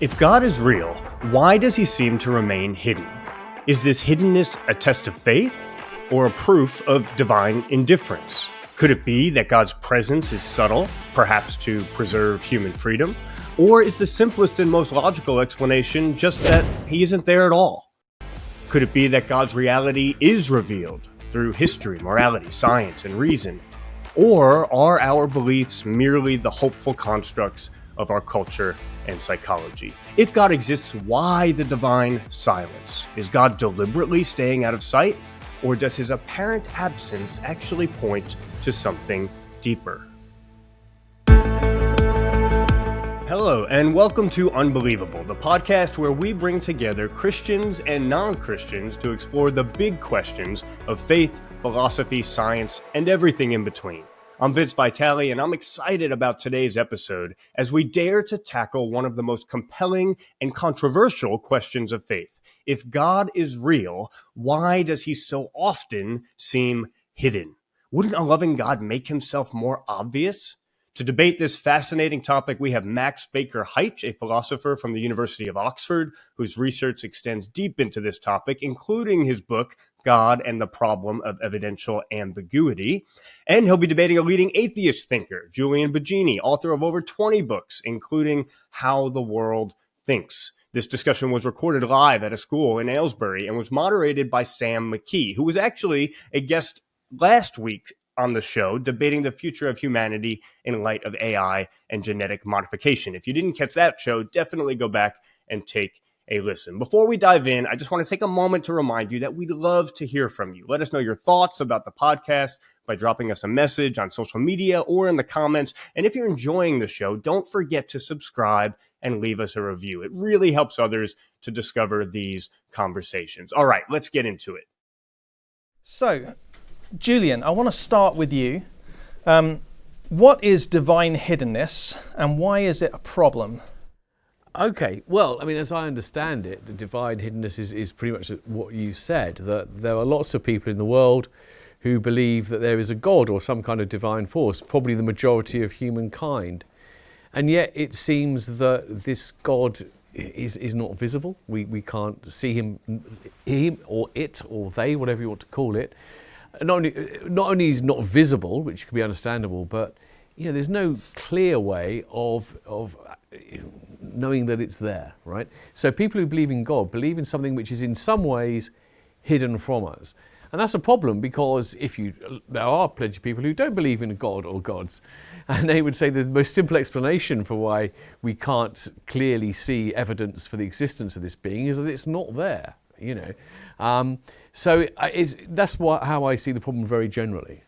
If God is real, why does he seem to remain hidden? Is this hiddenness a test of faith or a proof of divine indifference? Could it be that God's presence is subtle, perhaps to preserve human freedom? Or is the simplest and most logical explanation just that he isn't there at all? Could it be that God's reality is revealed through history, morality, science, and reason? Or are our beliefs merely the hopeful constructs of our culture and psychology? If God exists, why the divine silence? Is God deliberately staying out of sight, or does his apparent absence actually point to something deeper? Hello, and welcome to Unbelievable, the podcast where we bring together Christians and non-Christians to explore the big questions of faith, philosophy, science, and everything in between. I'm Vince Vitale, and I'm excited about today's episode as we dare to tackle one of the most compelling and controversial questions of faith. If God is real, why does he so often seem hidden? Wouldn't a loving God make himself more obvious? To debate this fascinating topic, we have Max Baker-Hytch, a philosopher from the University of Oxford, whose research extends deep into this topic, including his book, God and the Problem of Evidential Ambiguity. And he'll be debating a leading atheist thinker, Julian Baggini, author of over 20 books, including How the World Thinks. This discussion was recorded live at a school in Aylesbury and was moderated by Sam McKee, who was actually a guest last week on the show, debating the future of humanity in light of AI and genetic modification. If you didn't catch that show, definitely go back and take a listen. Before we dive in, I just want to take a moment to remind you that we'd love to hear from you. Let us know your thoughts about the podcast by dropping us a message on social media or in the comments. And if you're enjoying the show, don't forget to subscribe and leave us a review. It really helps others to discover these conversations. All right, let's get into it. So, Julian, I want to start with you. What is divine hiddenness and why is it a problem? Okay, well, I mean, as I understand it, the divine hiddenness is pretty much what you said, that there are lots of people in the world who believe that there is a God or some kind of divine force, probably the majority of humankind. And yet it seems that this God is not visible. We can't see him or it or they, whatever you want to call it. Not only is not visible, which can be understandable, but there's no clear way of knowing that it's there, right? So people who believe in God believe in something which is in some ways hidden from us. And that's a problem because there are plenty of people who don't believe in God or gods. And they would say the most simple explanation for why we can't clearly see evidence for the existence of this being is that it's not there, So that's how I see the problem very generally.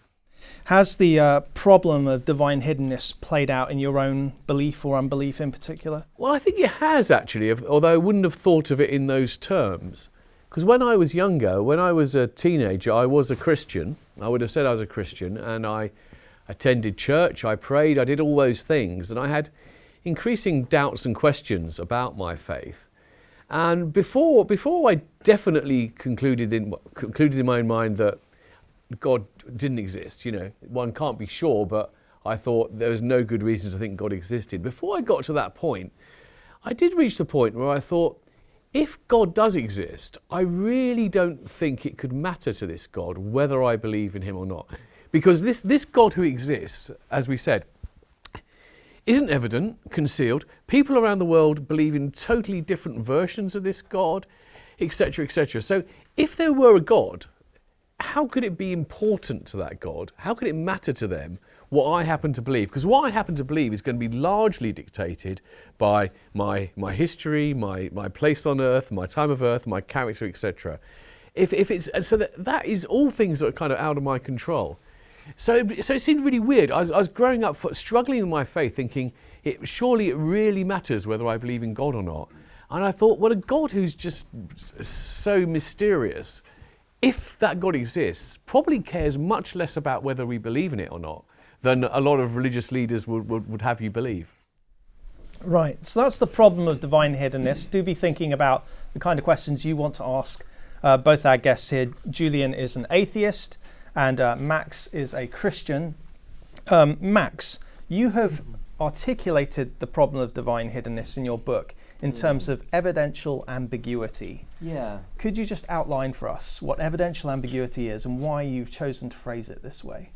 Has the problem of divine hiddenness played out in your own belief or unbelief in particular? Well, I think it has actually, although I wouldn't have thought of it in those terms. Because when I was younger, when I was a teenager, I was a Christian. I would have said I was a Christian, and I attended church, I prayed, I did all those things, and I had increasing doubts and questions about my faith. And before I definitely concluded in my own mind that God didn't exist, one can't be sure, but I thought there was no good reason to think God existed. Before I got to that point, I did reach the point where I thought, if God does exist, I really don't think it could matter to this God whether I believe in him or not. Because this God who exists, as we said, isn't evident, concealed. People around the world believe in totally different versions of this God, etc., etc. So if there were a God, how could it be important to that God? How could it matter to them what I happen to believe? Because what I happen to believe is going to be largely dictated by my history, my place on earth, my time of earth, my character, etc. If it's so that is all things that are kind of out of my control. So it seemed really weird. I was growing up struggling with my faith, thinking surely it really matters whether I believe in God or not. And I thought, well, a God who's just so mysterious, if that God exists, probably cares much less about whether we believe in it or not than a lot of religious leaders would have you believe. Right, so that's the problem of divine hiddenness. Do be thinking about the kind of questions you want to ask. Both our guests here, Julian is an atheist and Max is a Christian. Max, you have articulated the problem of divine hiddenness in your book in terms of evidential ambiguity. Yeah. Could you just outline for us what evidential ambiguity is and why you've chosen to phrase it this way?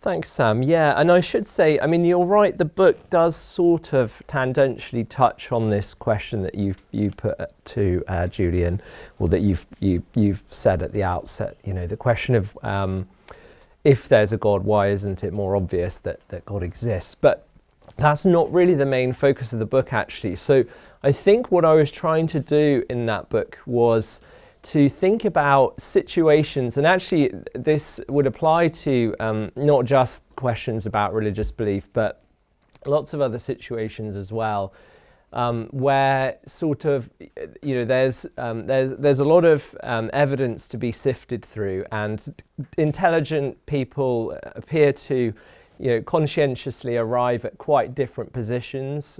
Thanks, Sam. Yeah, and I should say, I mean, you're right, the book does sort of tangentially touch on this question that you put to Julian, or that you've said at the outset, you know, the question of if there's a God, why isn't it more obvious that God exists? But that's not really the main focus of the book, actually. So I think what I was trying to do in that book was to think about situations, and actually this would apply to not just questions about religious belief, but lots of other situations as well, where sort of, you know, there's a lot of evidence to be sifted through, and intelligent people appear to, you know, conscientiously arrive at quite different positions.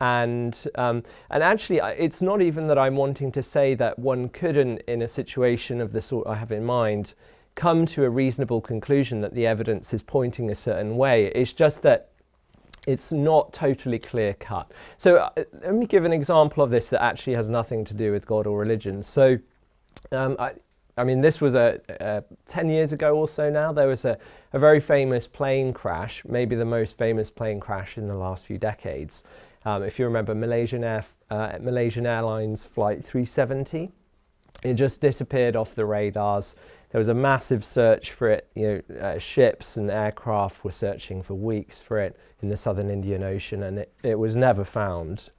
And actually, it's not even that I'm wanting to say that one couldn't, in a situation of the sort I have in mind, come to a reasonable conclusion that the evidence is pointing a certain way. It's just that it's not totally clear cut. So let me give an example of this that actually has nothing to do with God or religion. So I mean, this was 10 years ago or so now. There was a very famous plane crash, maybe the most famous plane crash in the last few decades. If you remember Malaysian Airlines Flight 370, it just disappeared off the radars. There was a massive search for it. You know, ships and aircraft were searching for weeks for it in the southern Indian Ocean, and it was never found.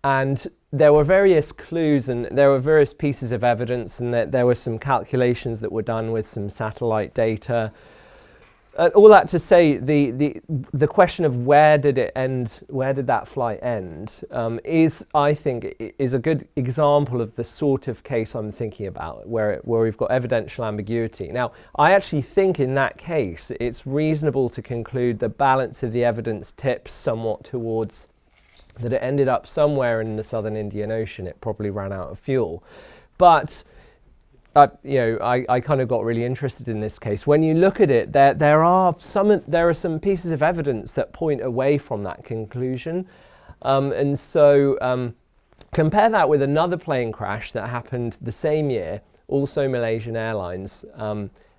And there were various clues, and there were various pieces of evidence, and there were some calculations that were done with some satellite data. All that to say, the question of where did it end, where did that flight end, is, I think, is a good example of the sort of case I'm thinking about, where we've got evidential ambiguity. Now, I actually think in that case, it's reasonable to conclude the balance of the evidence tips somewhat towards that it ended up somewhere in the southern Indian Ocean. It probably ran out of fuel. But you know, I kind of got really interested in this case. When you look at it, there are some pieces of evidence that point away from that conclusion, and so compare that with another plane crash that happened the same year, also Malaysian Airlines,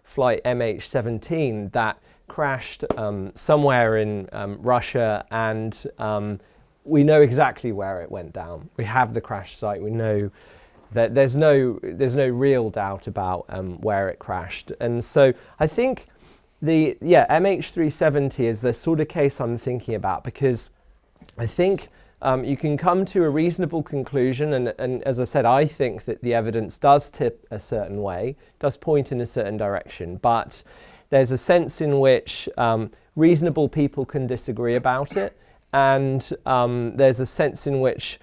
flight MH17, that crashed somewhere in Russia, and we know exactly where it went down. We have the crash site. We know that there's no real doubt about where it crashed. And so I think MH370 is the sort of case I'm thinking about, because I think you can come to a reasonable conclusion, and as I said, I think that the evidence does tip a certain way, does point in a certain direction, but there's a sense in which reasonable people can disagree about it, and there's a sense in which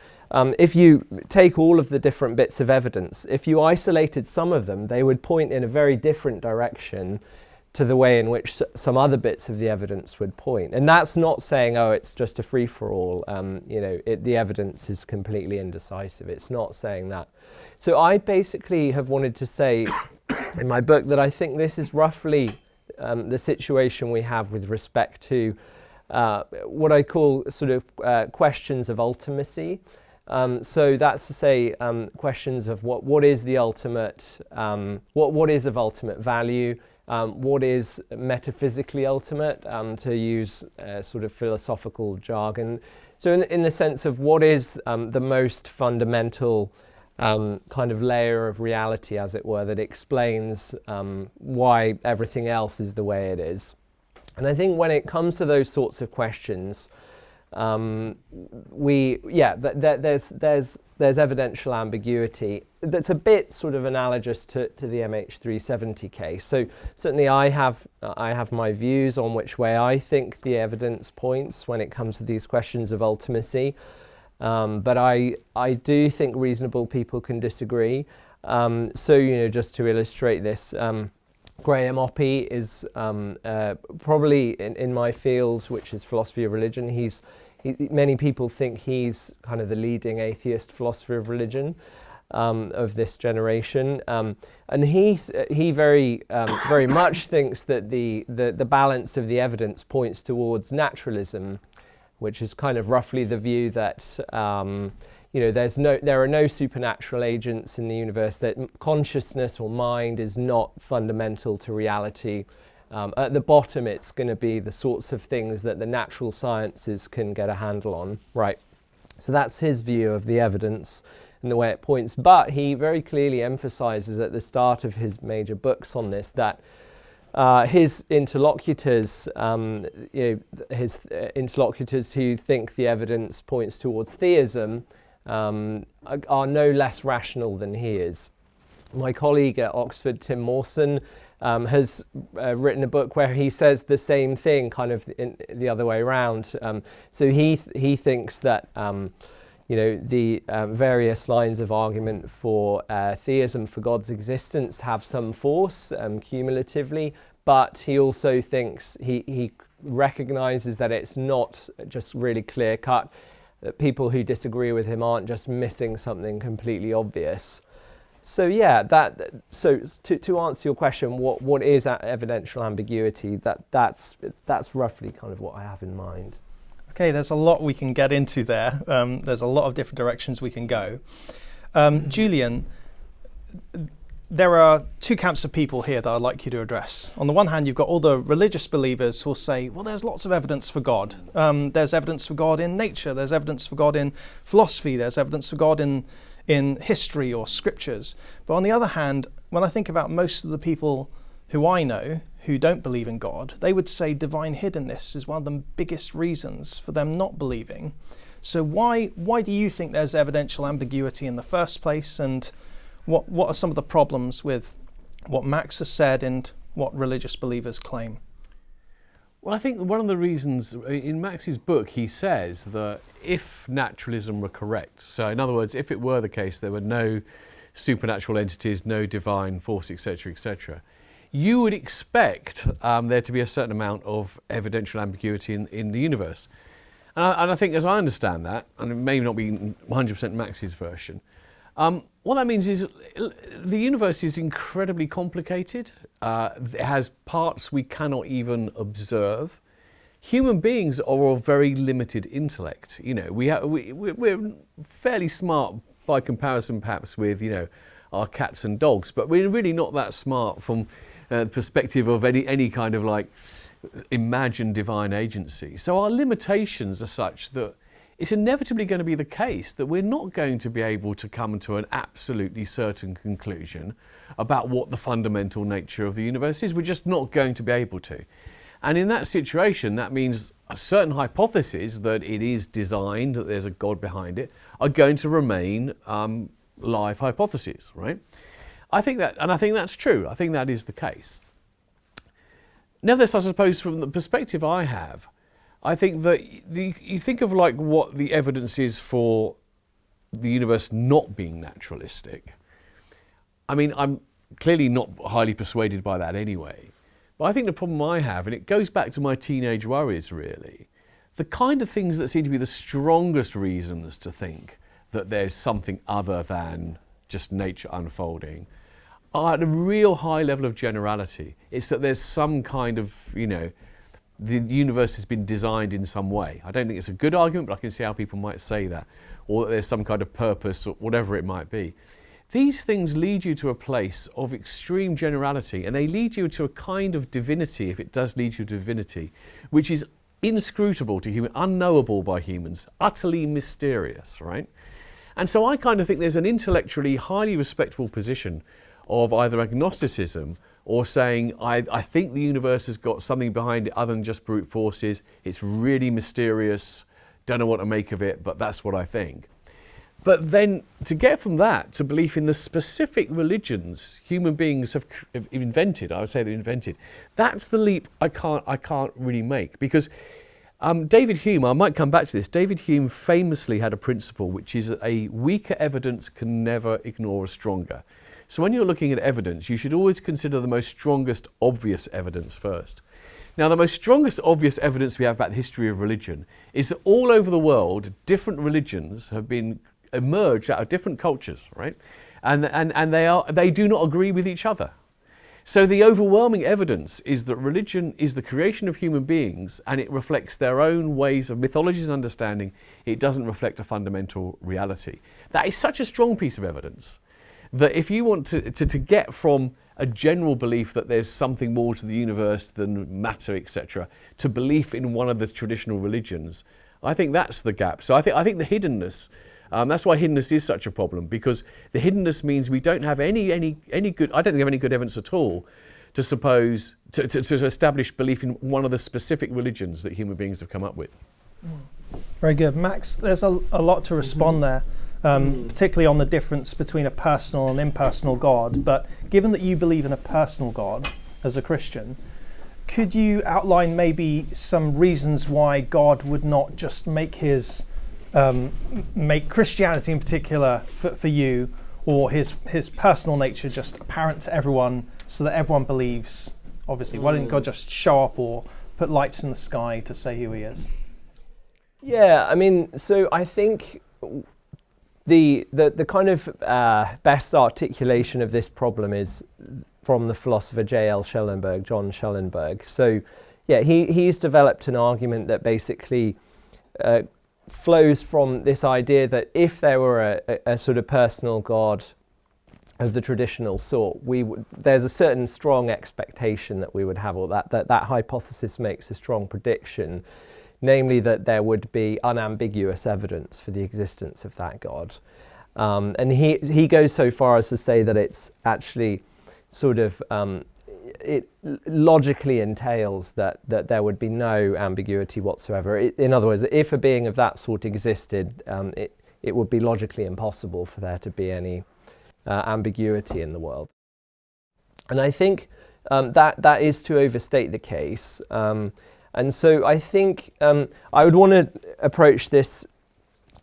if you take all of the different bits of evidence, if you isolated some of them, they would point in a very different direction to the way in which some other bits of the evidence would point. And that's not saying, oh, it's just a free-for-all, you know, the evidence is completely indecisive. It's not saying that. So I basically have wanted to say in my book that I think this is roughly the situation we have with respect to what I call sort of questions of ultimacy. So that's to say questions of what is the ultimate, what is of ultimate value, what is metaphysically ultimate, to use sort of philosophical jargon. So in the sense of what is the most fundamental kind of layer of reality, as it were, that explains why everything else is the way it is. And I think when it comes to those sorts of questions, there's evidential ambiguity that's a bit sort of analogous to the MH370 case. So certainly I have my views on which way I think the evidence points when it comes to these questions of ultimacy, but I do think reasonable people can disagree. So, you know, just to illustrate this, Graham Oppy is probably in my field, which is philosophy of religion. Many people think he's kind of the leading atheist philosopher of religion of this generation, and he very much thinks that the balance of the evidence points towards naturalism, which is kind of roughly the view that there are no supernatural agents in the universe, that consciousness or mind is not fundamental to reality. At the bottom, it's going to be the sorts of things that the natural sciences can get a handle on, right? So that's his view of the evidence and the way it points. But he very clearly emphasizes at the start of his major books on this that his interlocutors, his interlocutors who think the evidence points towards theism, are no less rational than he is. My colleague at Oxford, Tim Mawson, has written a book where he says the same thing, kind of in the other way around. So he thinks that the various lines of argument for theism, for God's existence, have some force cumulatively, but he also thinks he recognizes that it's not just really clear cut. That people who disagree with him aren't just missing something completely obvious. So yeah, to answer your question, what is evidential ambiguity? That's roughly kind of what I have in mind. Okay, there's a lot we can get into there. There's a lot of different directions we can go. Julian, there are two camps of people here that I'd like you to address. On the one hand, you've got all the religious believers who will say, well, there's lots of evidence for God. There's evidence for God in nature. There's evidence for God in philosophy. There's evidence for God in history or scriptures. But on the other hand, when I think about most of the people who I know who don't believe in God, they would say divine hiddenness is one of the biggest reasons for them not believing. So why do you think there's evidential ambiguity in the first place, and what are some of the problems with what Max has said and what religious believers claim? Well, I think one of the reasons, in Max's book, he says that if naturalism were correct, so in other words, if it were the case there were no supernatural entities, no divine force, etc., you would expect there to be a certain amount of evidential ambiguity in the universe. And I think, as I understand that, and it may not be 100% Max's version, what that means is the universe is incredibly complicated. It has parts we cannot even observe. Human beings are of very limited intellect. We're fairly smart by comparison, perhaps, with our cats and dogs, but we're really not that smart from the perspective of any kind of like imagined divine agency. So our limitations are such that it's inevitably going to be the case that we're not going to be able to come to an absolutely certain conclusion about what the fundamental nature of the universe is. We're just not going to be able to. And in that situation, that means a certain hypotheses that it is designed, that there's a God behind it, are going to remain live hypotheses, right? I think that's true. I think that is the case. Nevertheless, I suppose from the perspective I have, I think that you think of like what the evidence is for the universe not being naturalistic. I mean, I'm clearly not highly persuaded by that anyway. But I think the problem I have, and it goes back to my teenage worries really, the kind of things that seem to be the strongest reasons to think that there's something other than just nature unfolding are at a real high level of generality. It's that there's some kind of, the universe has been designed in some way. I don't think it's a good argument, but I can see how people might say that. Or that there's some kind of purpose, or whatever it might be. These things lead you to a place of extreme generality, and they lead you to a kind of divinity, if it does lead you to divinity, which is inscrutable to humans, unknowable by humans, utterly mysterious, right? And so I kind of think there's an intellectually highly respectable position of either agnosticism or saying, I think the universe has got something behind it other than just brute forces. It's really mysterious. Don't know what to make of it, but that's what I think. But then to get from that to belief in the specific religions human beings have invented, I would say they've invented, that's the leap I can't really make. Because David Hume, I might come back to this, David Hume famously had a principle which is that a weaker evidence can never ignore a stronger. So when you're looking at evidence, you should always consider the most strongest obvious evidence first. Now, the most strongest obvious evidence we have about the history of religion is that all over the world, different religions have been emerged out of different cultures, right? And they do not agree with each other. So the overwhelming evidence is that religion is the creation of human beings, and it reflects their own ways of mythologies and understanding. It doesn't reflect a fundamental reality. That is such a strong piece of evidence that if you want to get from a general belief that there's something more to the universe than matter, etc., to belief in one of the traditional religions, I think that's the gap. So I think the hiddenness, that's why hiddenness is such a problem, because the hiddenness means we don't have any good, I don't think we have any good evidence at all to suppose, to establish belief in one of the specific religions that human beings have come up with. Very good. Max, there's a lot to respond there, particularly on the difference between a personal and impersonal God. But given that you believe in a personal God as a Christian, could you outline maybe some reasons why God would not just make his make Christianity in particular for you, or his personal nature just apparent to everyone so that everyone believes? Obviously, why didn't God just show up or put lights in the sky to say who he is? Yeah, I mean, so I think the kind of best articulation of this problem is from the philosopher John Schellenberg. So yeah, he's developed an argument that basically flows from this idea that if there were a sort of personal God of the traditional sort, there's a certain strong expectation that we would have, or that hypothesis makes a strong prediction, namely that there would be unambiguous evidence for the existence of that God. And he goes so far as to say that it's actually sort of it logically entails that there would be no ambiguity whatsoever. In other words, if a being of that sort existed, it would be logically impossible for there to be any ambiguity in the world. And I think that is to overstate the case. And so I think I would want to approach this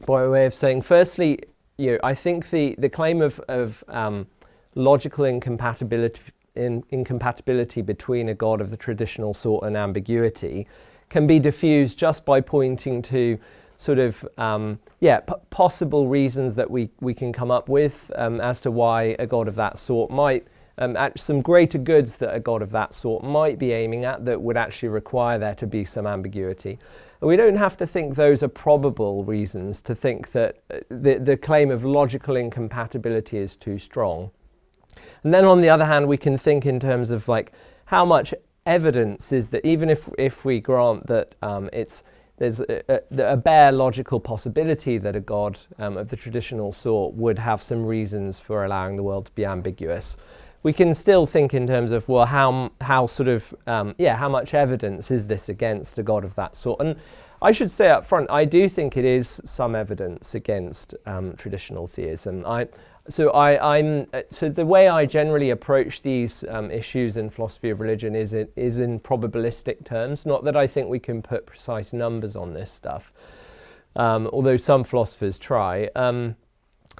by way of saying, firstly, I think the claim of logical incompatibility between a God of the traditional sort and ambiguity can be diffused just by pointing to sort of possible reasons that we can come up with as to why a God of that sort might some greater goods that a God of that sort might be aiming at that would actually require there to be some ambiguity. And we don't have to think those are probable reasons to think that the claim of logical incompatibility is too strong. And then on the other hand, we can think in terms of like how much evidence is that, even if we grant that there's a bare logical possibility that a God of the traditional sort would have some reasons for allowing the world to be ambiguous, we can still think in terms of, well, how much evidence is this against a God of that sort? And I should say up front, I do think it is some evidence against traditional theism. So the way I generally approach these issues in philosophy of religion is in probabilistic terms. Not that I think we can put precise numbers on this stuff, although some philosophers try.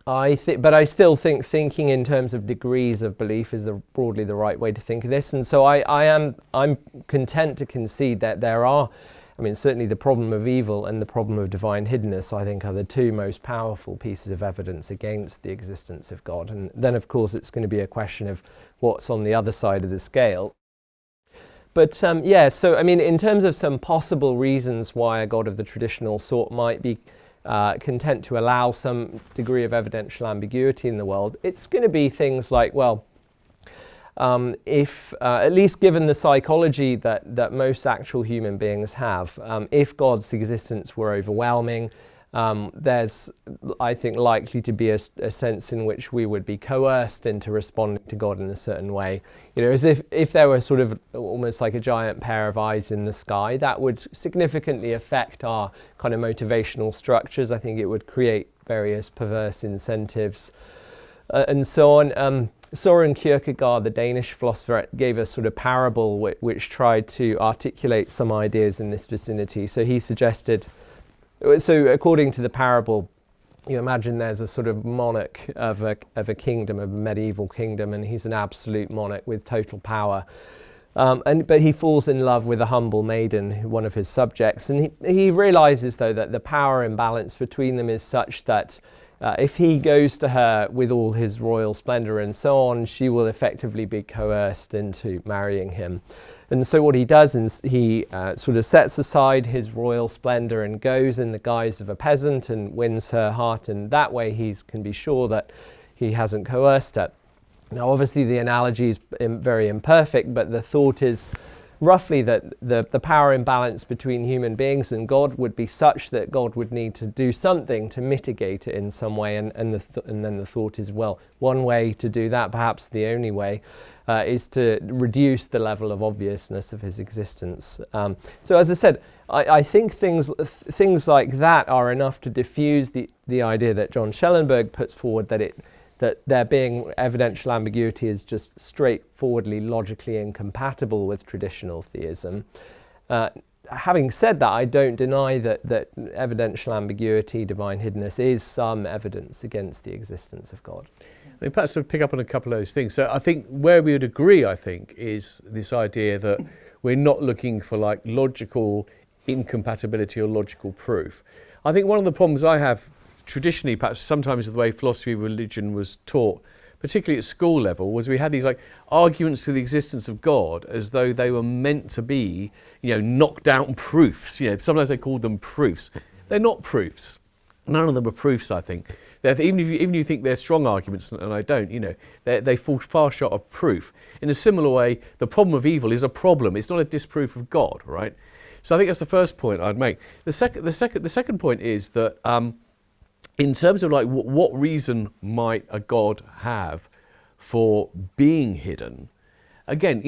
But I still think thinking in terms of degrees of belief is broadly the right way to think of this. And so I'm content to concede that there are, certainly the problem of evil and the problem of divine hiddenness, I think, are the two most powerful pieces of evidence against the existence of God. And then, of course, it's going to be a question of what's on the other side of the scale. But so in terms of some possible reasons why a God of the traditional sort might be content to allow some degree of evidential ambiguity in the world, it's going to be things like, well, if, at least given the psychology that most actual human beings have, if God's existence were overwhelming, there's, I think, likely to be a sense in which we would be coerced into responding to God in a certain way. As if there were sort of almost like a giant pair of eyes in the sky, that would significantly affect our kind of motivational structures. I think it would create various perverse incentives and so on. Søren Kierkegaard, the Danish philosopher, gave a sort of parable which tried to articulate some ideas in this vicinity. So he suggested, according to the parable, you imagine there's a sort of monarch of a kingdom, a medieval kingdom, and he's an absolute monarch with total power. But he falls in love with a humble maiden, one of his subjects, and he realizes, though, that the power imbalance between them is such that if he goes to her with all his royal splendor and so on, she will effectively be coerced into marrying him. And so what he does is he sort of sets aside his royal splendor and goes in the guise of a peasant and wins her heart, and that way he can be sure that he hasn't coerced her. Now obviously the analogy is very imperfect, but the thought is roughly that the power imbalance between human beings and God would be such that God would need to do something to mitigate it in some way, and then the thought is, well, one way to do that, perhaps the only way, is to reduce the level of obviousness of his existence. So as I said, I think things like that are enough to diffuse the idea that John Schellenberg puts forward, that there being evidential ambiguity is just straightforwardly logically incompatible with traditional theism. Having said that, I don't deny that evidential ambiguity, divine hiddenness, is some evidence against the existence of God. I mean, perhaps to pick up on a couple of those things. So I think where we would agree, I think, is this idea that we're not looking for like logical incompatibility or logical proof. I think one of the problems I have traditionally, perhaps sometimes the way philosophy of religion was taught, particularly at school level, was we had these like arguments for the existence of God as though they were meant to be, knocked down proofs. Sometimes they called them proofs. They're not proofs. None of them are proofs, I think. Even if you think they're strong arguments, and I don't, they fall far short of proof. In a similar way, the problem of evil is a problem. It's not a disproof of God, right? So I think that's the first point I'd make. The second point is that in terms of like what reason might a God have for being hidden? Again,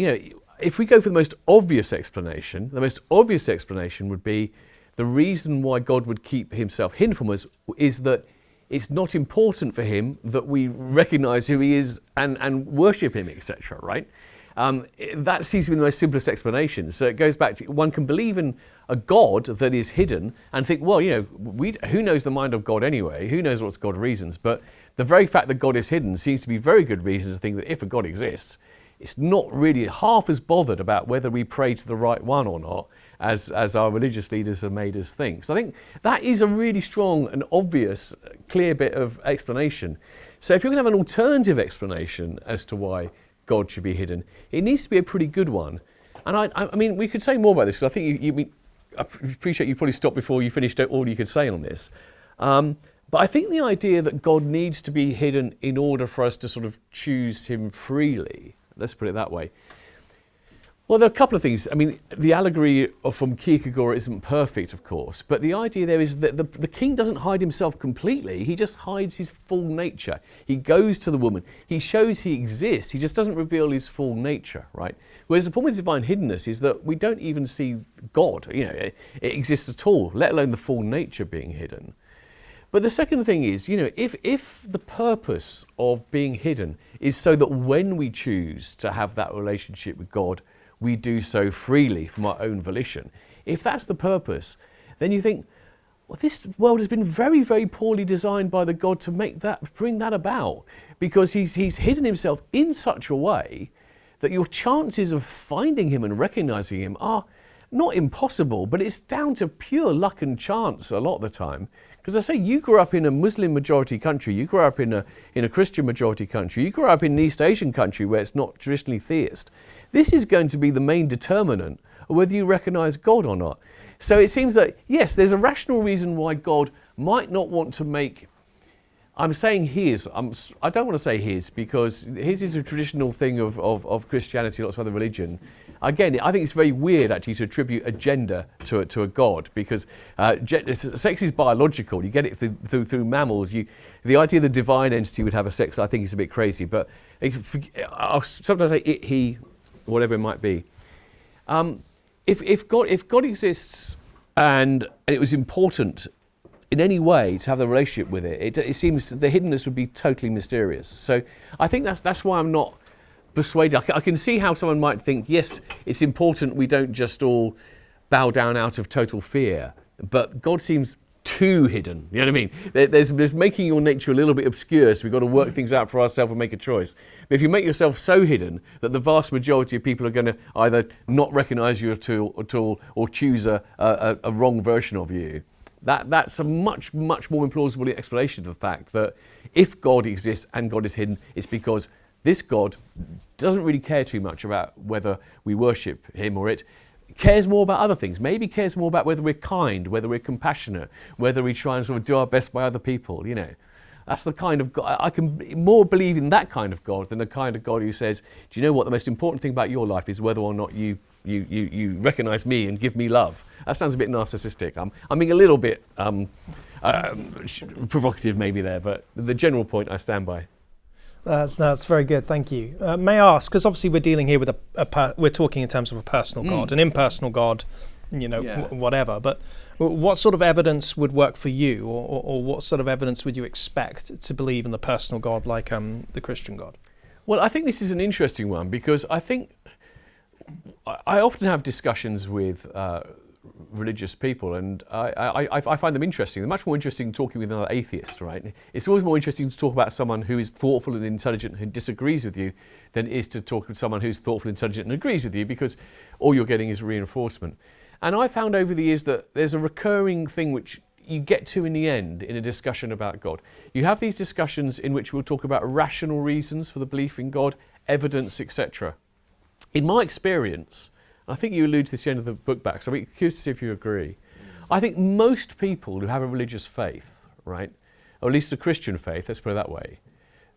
if we go for the most obvious explanation, would be the reason why God would keep himself hidden from us is that it's not important for him that we recognize who he is and worship him, etc., right? That seems to be the most simplest explanation. So it goes back to, one can believe in a God that is hidden and think, well, who knows the mind of God anyway? Who knows what's God's reasons? But the very fact that God is hidden seems to be very good reason to think that if a God exists, it's not really half as bothered about whether we pray to the right one or not as our religious leaders have made us think. So I think that is a really strong and obvious, clear bit of explanation. So if you're going to have an alternative explanation as to why God should be hidden, it needs to be a pretty good one. And I mean, we could say more about this, because I think I appreciate you probably stopped before you finished all you could say on this. But I think the idea that God needs to be hidden in order for us to sort of choose him freely, let's put it that way. Well, there are a couple of things. I mean, the allegory from Kierkegaard isn't perfect, of course, but the idea there is that the king doesn't hide himself completely. He just hides his full nature. He goes to the woman. He shows he exists. He just doesn't reveal his full nature, right? Whereas the problem with divine hiddenness is that we don't even see God, it exists at all, let alone the full nature being hidden. But the second thing is, if the purpose of being hidden is so that when we choose to have that relationship with God, we do so freely from our own volition. If that's the purpose, then you think, well, this world has been very, very poorly designed by the God to bring that about, because he's hidden himself in such a way that your chances of finding him and recognizing him are not impossible, but it's down to pure luck and chance a lot of the time. Because I say, you grew up in a Muslim majority country, you grew up in a Christian majority country, you grew up in an East Asian country where it's not traditionally theist. This is going to be the main determinant of whether you recognize God or not. So it seems that, yes, there's a rational reason why God might not want to make, I'm saying his, I don't want to say his, because his is a traditional thing of Christianity, lots of other religion. Again, I think it's very weird actually to attribute a gender to a God, because sex is biological. You get it through mammals. The idea the divine entity would have a sex, I think, is a bit crazy. But I'll sometimes say it, he, whatever it might be. If God exists and it was important in any way to have the relationship with it seems the hiddenness would be totally mysterious. So I think that's why I'm not persuaded. I can see how someone might think, yes, it's important we don't just all bow down out of total fear, but God seems too hidden. You know what I mean? There's making your nature a little bit obscure, so we've got to work things out for ourselves and make a choice. But if you make yourself so hidden that the vast majority of people are going to either not recognize you at all or choose a wrong version of you, That's a much more implausible explanation of the fact that if God exists and God is hidden, it's because this God doesn't really care too much about whether we worship him or it. Cares more about other things. Maybe cares more about whether we're kind, whether we're compassionate, whether we try and sort of do our best by other people, you know. That's the kind of God, I can more believe in that kind of God than the kind of God who says, do you know what, the most important thing about your life is whether or not you recognise me and give me love. That sounds a bit narcissistic. I'm being a little bit provocative maybe there, but the general point I stand by. That's very good, thank you. May I ask, because obviously we're dealing here with we're talking in terms of a personal God, an impersonal God, you know, whatever, but what sort of evidence would work for you, or what sort of evidence would you expect to believe in the personal God like the Christian God? Well, I think this is an interesting one, because I think I often have discussions with religious people, and I find them interesting. They're much more interesting talking with another atheist, right? It's always more interesting to talk about someone who is thoughtful and intelligent who disagrees with you than it is to talk with someone who's thoughtful, intelligent and agrees with you, because all you're getting is reinforcement. And I found over the years that there's a recurring thing which you get to in the end in a discussion about God. You have these discussions in which we'll talk about rational reasons for the belief in God, evidence, etc. In my experience, I think you allude to this at the end of the book back, so I'm curious to see if you agree. I think most people who have a religious faith, right, or at least a Christian faith, let's put it that way,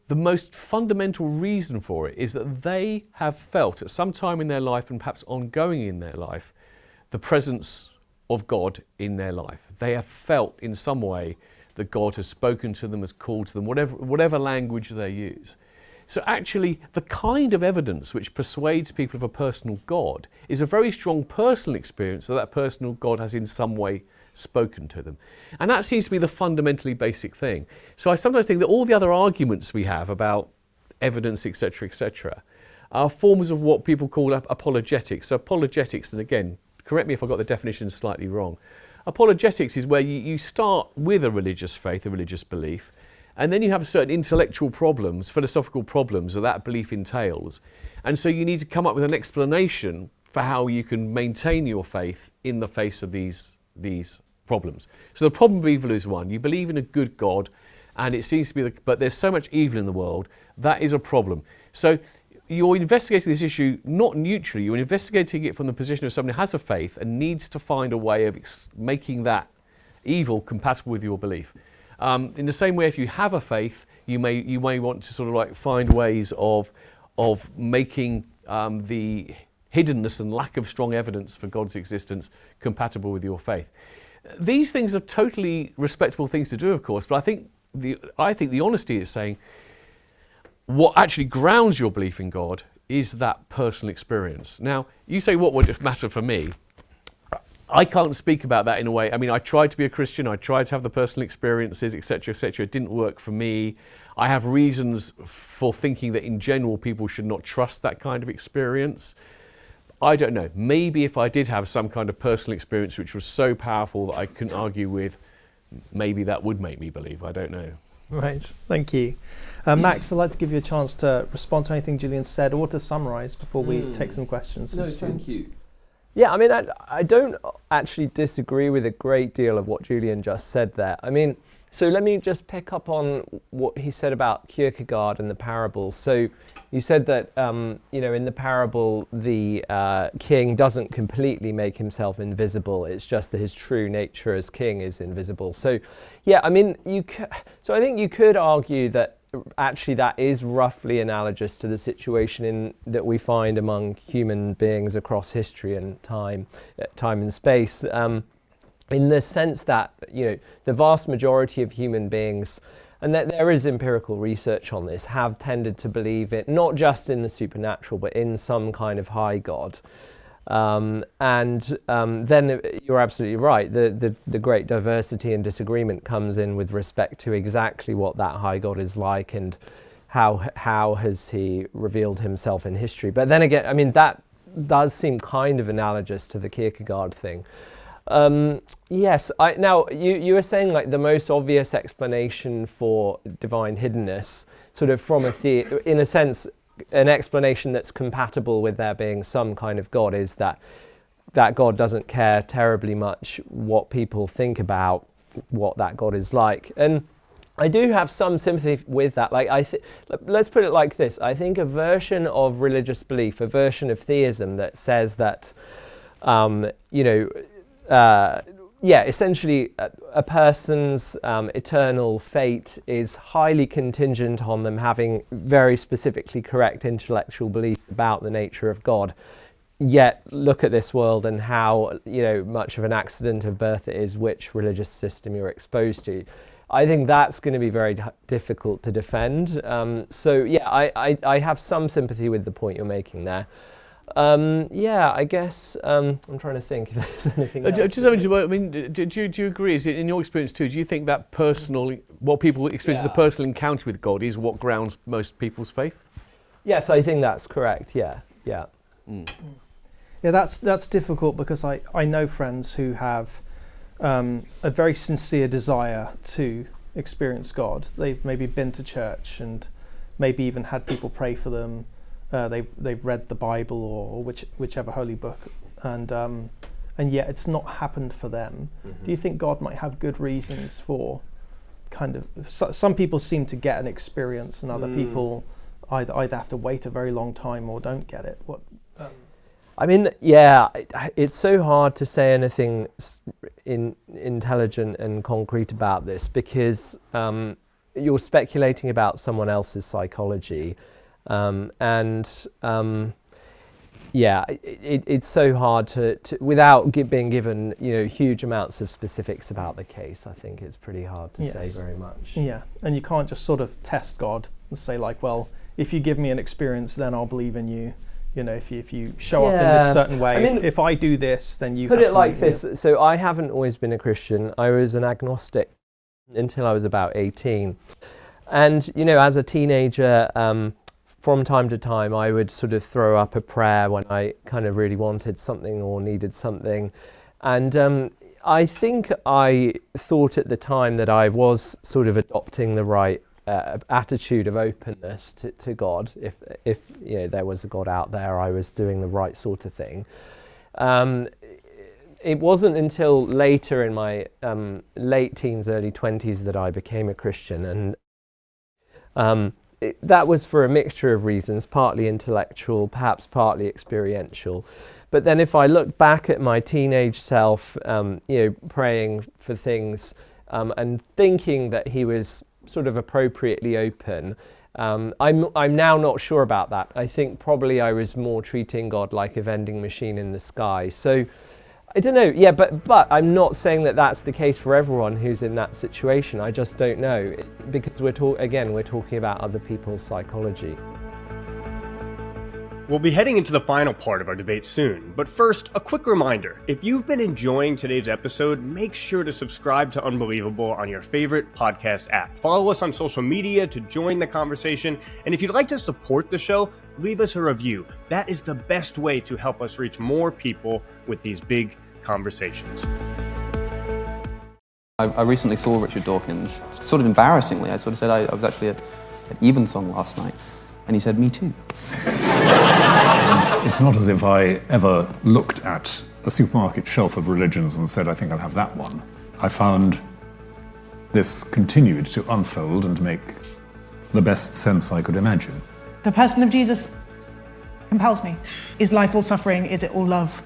the most fundamental reason for it is that they have felt at some time in their life, and perhaps ongoing in their life, the presence of God in their life. They have felt in some way that God has spoken to them, has called to them, whatever language they use. So actually, the kind of evidence which persuades people of a personal God is a very strong personal experience that personal God has in some way spoken to them. And that seems to be the fundamentally basic thing. So I sometimes think that all the other arguments we have about evidence, etc., are forms of what people call apologetics. So apologetics, and again, correct me if I got the definition slightly wrong. Apologetics is where you start with a religious faith, a religious belief, and then you have certain intellectual problems, philosophical problems that belief entails. And so you need to come up with an explanation for how you can maintain your faith in the face of these problems. So the problem of evil is one. You believe in a good God, and it seems to be, but there's so much evil in the world, that is a problem. So you're investigating this issue not neutrally, you're investigating it from the position of someone who has a faith and needs to find a way of making that evil compatible with your belief. In the same way, if you have a faith, you may want to sort of like find ways of making the hiddenness and lack of strong evidence for God's existence compatible with your faith. These things are totally respectable things to do, of course, but I think the honesty is saying what actually grounds your belief in God is that personal experience. Now, you say, what would matter for me? I can't speak about that in a way. I mean, I tried to be a Christian, I tried to have the personal experiences, etc., etc. It didn't work for me. I have reasons for thinking that in general people should not trust that kind of experience. I don't know. Maybe if I did have some kind of personal experience which was so powerful that I couldn't argue with, maybe that would make me believe. I don't know. Right, thank you. Max, I'd like to give you a chance to respond to anything Julian said or to summarise before we take some questions. No, thank you. Yeah, I mean, I don't actually disagree with a great deal of what Julian just said there. I mean, so let me just pick up on what he said about Kierkegaard and the parables. So you said that, in the parable, the king doesn't completely make himself invisible. It's just that his true nature as king is invisible. So, yeah, I mean, I think you could argue that actually that is roughly analogous to the situation that we find among human beings across history and time and space. In the sense that, the vast majority of human beings, and that there is empirical research on this, have tended to believe it, not just in the supernatural, but in some kind of high God. Then you're absolutely right. The great diversity and disagreement comes in with respect to exactly what that high God is like and how has he revealed himself in history. But then again, I mean, that does seem kind of analogous to the Kierkegaard thing. Yes. Now you were saying like the most obvious explanation for divine hiddenness, sort of from in a sense, an explanation that's compatible with there being some kind of God, is that God doesn't care terribly much what people think about what that God is like. And I do have some sympathy with that. Like let's put it like this. I think a version of religious belief, a version of theism that says that, essentially a person's eternal fate is highly contingent on them having very specifically correct intellectual beliefs about the nature of God. Yet look at this world and how much of an accident of birth it is which religious system you're exposed to. I think that's going to be very difficult to defend. I have some sympathy with the point you're making there. I guess I'm trying to think if there's anything else. Do you agree? Is it in your experience too? Do you think that what people experience as a personal encounter with God is what grounds most people's faith? Yes, I think that's correct. Yeah. Yeah, that's difficult because I know friends who have a very sincere desire to experience God. They've maybe been to church and maybe even had people pray for them. They've read the Bible or whichever holy book, and yet it's not happened for them. Mm-hmm. Do you think God might have good reasons for kind of? Some people seem to get an experience, and other people either have to wait a very long time or don't get it. It's so hard to say anything intelligent and concrete about this because you're speculating about someone else's psychology, it's so hard to without being given huge amounts of specifics about the case. I think it's pretty hard to say very much. Yeah, and you can't just sort of test God and say like, well, if you give me an experience, then I'll believe in you. If you show up in this certain way, if I do this, then you put have it to like this. So I haven't always been a Christian. I was an agnostic until I was about 18. And, as a teenager, from time to time, I would sort of throw up a prayer when I kind of really wanted something or needed something. And I think I thought at the time that I was sort of adopting the right attitude of openness to God. If there was a God out there, I was doing the right sort of thing. It wasn't until later in my late teens, early 20s that I became a Christian, and that was for a mixture of reasons, partly intellectual, perhaps partly experiential. But then if I look back at my teenage self, praying for things and thinking that he was sort of appropriately open, I'm now not sure about that. I think probably I was more treating God like a vending machine in the sky. So I don't know. But I'm not saying that that's the case for everyone who's in that situation. I just don't know because we're talking about other people's psychology. We'll be heading into the final part of our debate soon, but first, a quick reminder. If you've been enjoying today's episode, make sure to subscribe to Unbelievable on your favorite podcast app. Follow us on social media to join the conversation, and if you'd like to support the show, leave us a review. That is the best way to help us reach more people with these big conversations. I recently saw Richard Dawkins, sort of embarrassingly. I sort of said I was actually at Evensong last night, and he said, "Me too." It's not as if I ever looked at a supermarket shelf of religions and said, I think I'll have that one. I found this continued to unfold and make the best sense I could imagine. The person of Jesus compels me. Is life all suffering? Is it all love?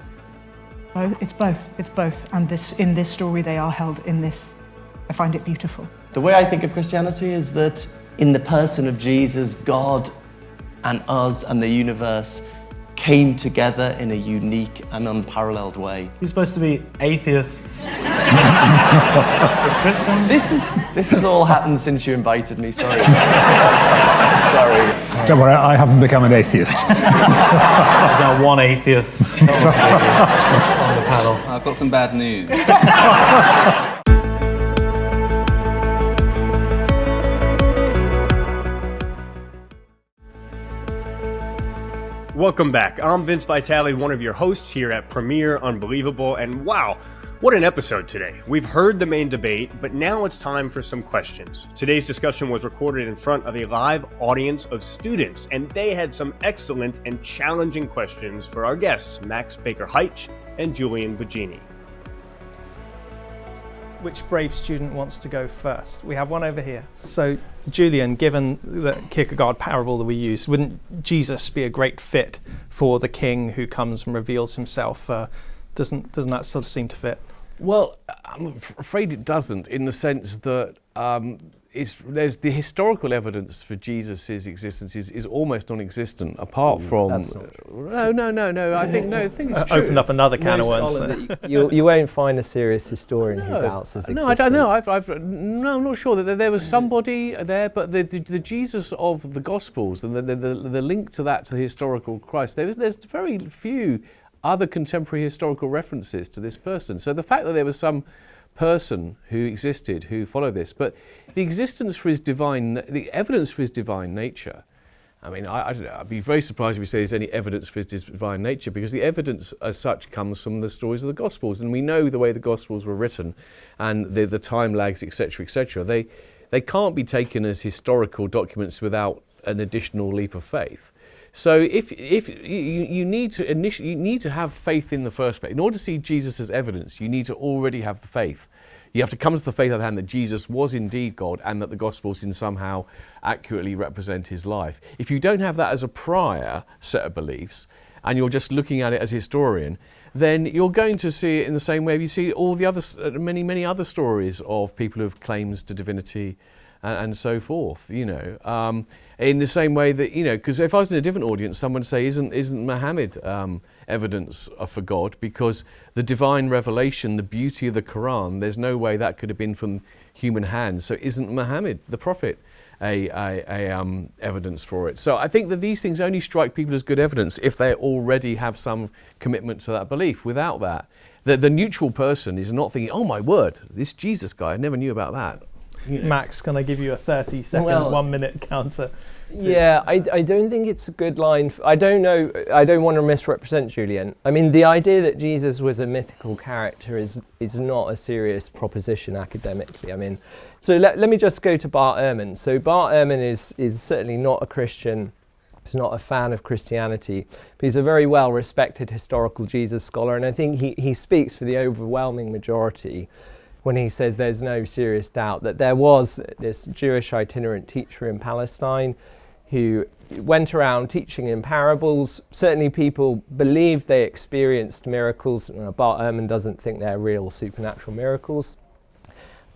It's both. It's both. And in this story, they are held in this. I find it beautiful. The way I think of Christianity is that in the person of Jesus, God and us and the universe came together in a unique and unparalleled way. You're supposed to be atheists. Christians. This has all happened since you invited me, sorry. Sorry. Don't worry, I haven't become an atheist. There's now one atheist on the panel. I've got some bad news. Welcome back. I'm Vince Vitale, one of your hosts here at Premier Unbelievable, and wow, what an episode today. We've heard the main debate, but now it's time for some questions. Today's discussion was recorded in front of a live audience of students, and they had some excellent and challenging questions for our guests, Max Baker-Hytch and Julian Baggini. which brave student wants to go first? We have one over here. So, Julian, given the Kierkegaard parable that we use, wouldn't Jesus be a great fit for the king who comes and reveals himself? Doesn't that sort of seem to fit? Well, I'm afraid it doesn't, in the sense that there's the historical evidence for Jesus' existence is almost non-existent, apart from... That's not true. No. I think it's true. Opened up another can of worms. You won't find a serious historian who doubts his existence. No, I don't know. I'm not sure that there was somebody there, but the Jesus of the Gospels and the link to that, to the historical Christ, there's very few other contemporary historical references to this person. So the fact that there was some person who existed who followed this, but the evidence for his divine nature, I mean, I don't know, I'd be very surprised if we say there's any evidence for his divine nature, because the evidence as such comes from the stories of the Gospels, and we know the way the Gospels were written and the time lags, etc. They can't be taken as historical documents without an additional leap of faith. So if you need to have faith in the first place. In order to see Jesus as evidence, you need to already have the faith. You have to come to the faith at hand that Jesus was indeed God and that the Gospels in somehow accurately represent his life. If you don't have that as a prior set of beliefs, and you're just looking at it as a historian, then you're going to see it in the same way you see all the other many other stories of people who have claims to divinity and so forth, in the same way that, because if I was in a different audience, someone would say, isn't Muhammad evidence for God? Because the divine revelation, the beauty of the Quran, there's no way that could have been from human hands. So isn't Muhammad, the prophet, a evidence for it? So I think that these things only strike people as good evidence if they already have some commitment to that belief. Without that, the neutral person is not thinking, oh my word, this Jesus guy, I never knew about that. Max, can I give you a 30-second, 1 minute counter? Yeah, I don't think it's a good line. I don't know. I don't want to misrepresent Julian. I mean, the idea that Jesus was a mythical character is not a serious proposition academically. I mean, so let me just go to Bart Ehrman. So Bart Ehrman is certainly not a Christian. He's not a fan of Christianity, but he's a very well-respected historical Jesus scholar, and I think he speaks for the overwhelming majority when he says there's no serious doubt that there was this Jewish itinerant teacher in Palestine who went around teaching in parables. Certainly people believed they experienced miracles. Bart Ehrman doesn't think they're real supernatural miracles.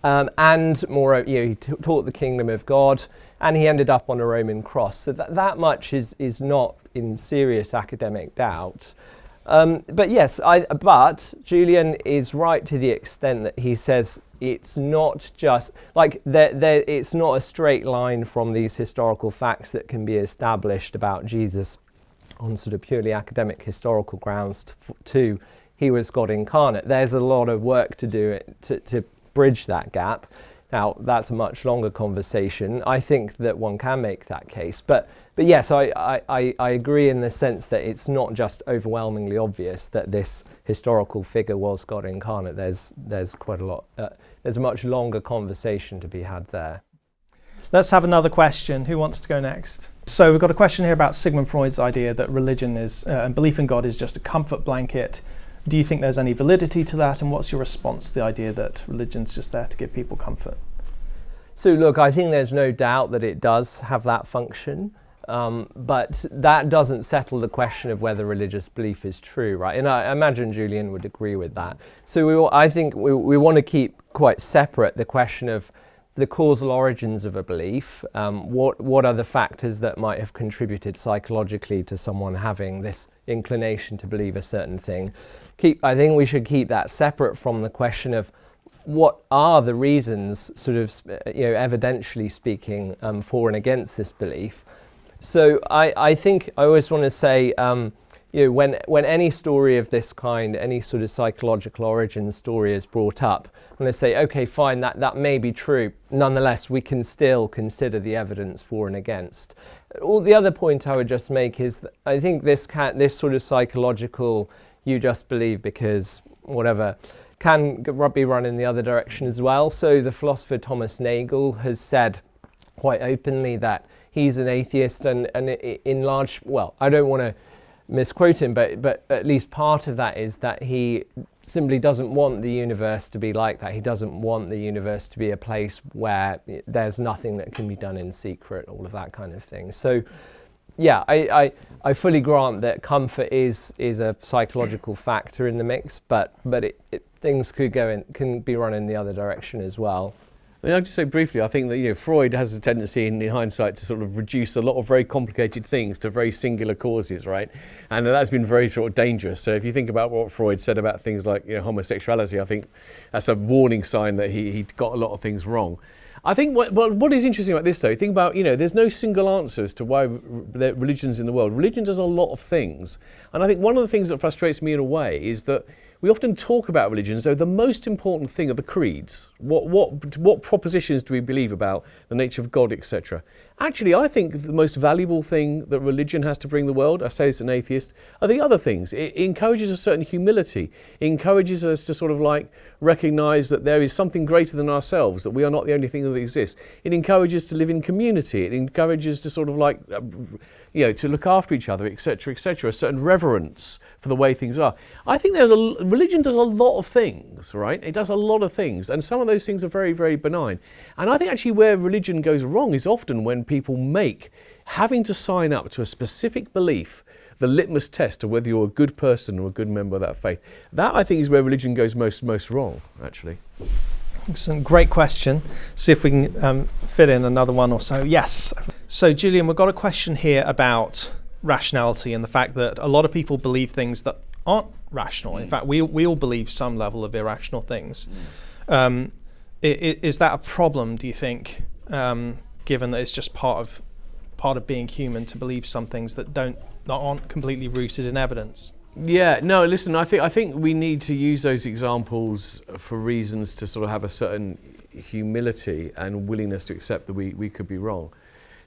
And moreover, he taught the kingdom of God, and he ended up on a Roman cross. So that much is not in serious academic doubt. But yes, but Julian is right to the extent that he says it's not just like it's not a straight line from these historical facts that can be established about Jesus on sort of purely academic historical grounds to he was God incarnate. There's a lot of work to do to bridge that gap. Now, that's a much longer conversation. I think that one can make that case. But yes, I agree in the sense that it's not just overwhelmingly obvious that this historical figure was God incarnate. There's quite a lot, there's a much longer conversation to be had there. Let's have another question. Who wants to go next? So we've got a question here about Sigmund Freud's idea that religion is, and belief in God is just a comfort blanket. Do you think there's any validity to that? And what's your response to the idea that religion's just there to give people comfort? So look, I think there's no doubt that it does have that function, but that doesn't settle the question of whether religious belief is true, right? And I imagine Julian would agree with that. So I think we want to keep quite separate the question of the causal origins of a belief. What are the factors that might have contributed psychologically to someone having this inclination to believe a certain thing? I think we should keep that separate from the question of what are the reasons, sort of, evidentially speaking, for and against this belief. So I think I always want to say, when any story of this kind, any sort of psychological origin story is brought up, I'm going to say, okay, fine, that may be true. Nonetheless, we can still consider the evidence for and against. The other point I would just make is that I think this sort of psychological, you just believe because whatever, can be run in the other direction as well. So the philosopher Thomas Nagel has said quite openly that he's an atheist, and in large, well, I don't want to misquote him, but at least part of that is that he simply doesn't want the universe to be like that. He doesn't want the universe to be a place where there's nothing that can be done in secret, all of that kind of thing. So yeah, I fully grant that comfort is a psychological factor in the mix, but things can be run in the other direction as well. I mean, I'll just say briefly, I think that Freud has a tendency in hindsight to sort of reduce a lot of very complicated things to very singular causes, right? And that's been very sort of dangerous. So if you think about what Freud said about things like homosexuality, I think that's a warning sign that he got a lot of things wrong. I think what is interesting about this, though, think about, there's no single answer as to why there are religions in the world. Religion does a lot of things. And I think one of the things that frustrates me in a way is that we often talk about religions, though the most important thing are the creeds. What propositions do we believe about the nature of God, etc.? Actually, I think the most valuable thing that religion has to bring the world, I say as an atheist, are the other things. It encourages a certain humility. It encourages us to sort of like recognise that there is something greater than ourselves, that we are not the only thing that exists. It encourages to live in community. It encourages to sort of like, to look after each other, etc., etc., a certain reverence for the way things are. I think religion does a lot of things, right? It does a lot of things, and some of those things are very, very benign. And I think actually where religion goes wrong is often when people make having to sign up to a specific belief the litmus test of whether you're a good person or a good member of that faith. That, I think, is where religion goes most wrong, actually. Excellent, great question. See if we can fit in another one or so. Yes. So, Julian, we've got a question here about rationality and the fact that a lot of people believe things that aren't rational. In fact, we all believe some level of irrational things. Is that a problem, do you think, given that it's just part of being human to believe some things that aren't completely rooted in evidence? Yeah, no, listen, I think we need to use those examples for reasons to sort of have a certain humility and willingness to accept that we could be wrong.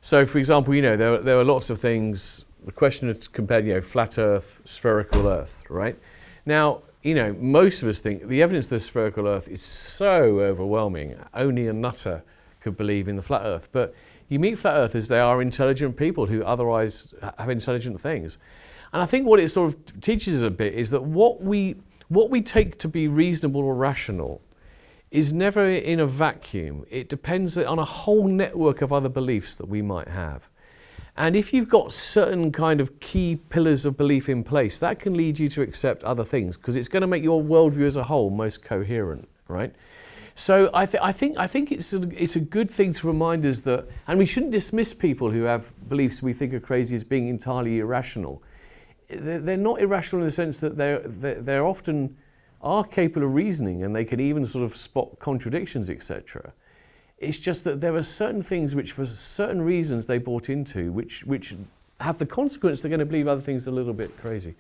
So, for example, there are lots of things. The question of compared, flat Earth, spherical Earth, right? Now, most of us think the evidence of the spherical Earth is so overwhelming. Only a nutter could believe in the flat Earth. But you meet flat Earthers, they are intelligent people who otherwise have intelligent things. And I think what it sort of teaches us a bit is that what we take to be reasonable or rational is never in a vacuum. It depends on a whole network of other beliefs that we might have. And if you've got certain kind of key pillars of belief in place, that can lead you to accept other things because it's going to make your worldview as a whole most coherent, right? So I think it's a good thing to remind us that, and we shouldn't dismiss people who have beliefs we think are crazy as being entirely irrational. They're not irrational in the sense that they're often are capable of reasoning and they can even sort of spot contradictions, etc. It's just that there are certain things which, for certain reasons, they bought into, which have the consequence they're going to believe other things a little bit crazy.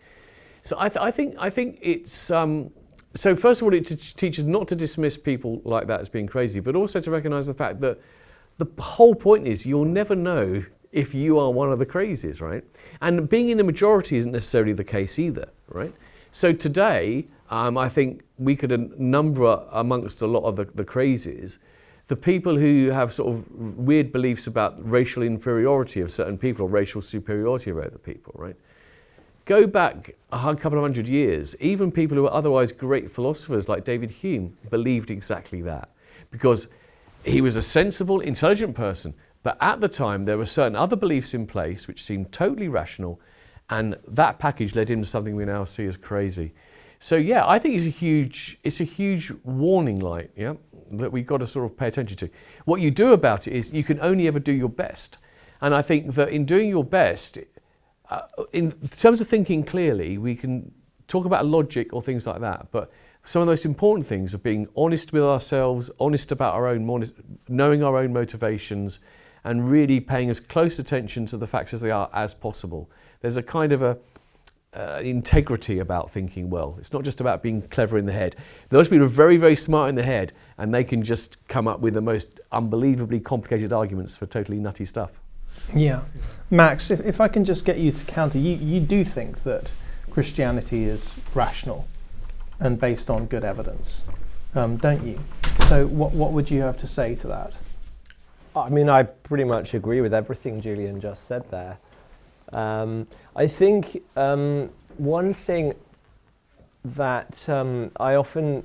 So I think it's so first of all, it teaches not to dismiss people like that as being crazy, but also to recognise the fact that the whole point is you'll never know if you are one of the crazies, right? And being in the majority isn't necessarily the case either, right? So today, I think we could number amongst a lot of the crazies the people who have sort of weird beliefs about racial inferiority of certain people or racial superiority of other people, right? Go back a couple of hundred years, even people who were otherwise great philosophers like David Hume believed exactly that because he was a sensible, intelligent person. But at the time, there were certain other beliefs in place which seemed totally rational, and that package led into something we now see as crazy. So yeah, I think it's a huge warning light, yeah, that we've got to sort of pay attention to. What you do about it is you can only ever do your best. And I think that in doing your best, in terms of thinking clearly, we can talk about logic or things like that, but some of the most important things are being honest with ourselves, honest about our own, knowing our own motivations, and really paying as close attention to the facts as they are as possible. There's a kind of integrity about thinking well. It's not just about being clever in the head. Those people are very, very smart in the head, and they can just come up with the most unbelievably complicated arguments for totally nutty stuff. Yeah. Max, if I can just get you to counter, you do think that Christianity is rational and based on good evidence, don't you? So what would you have to say to that? I mean, I pretty much agree with everything Julian just said there. I think one thing that I often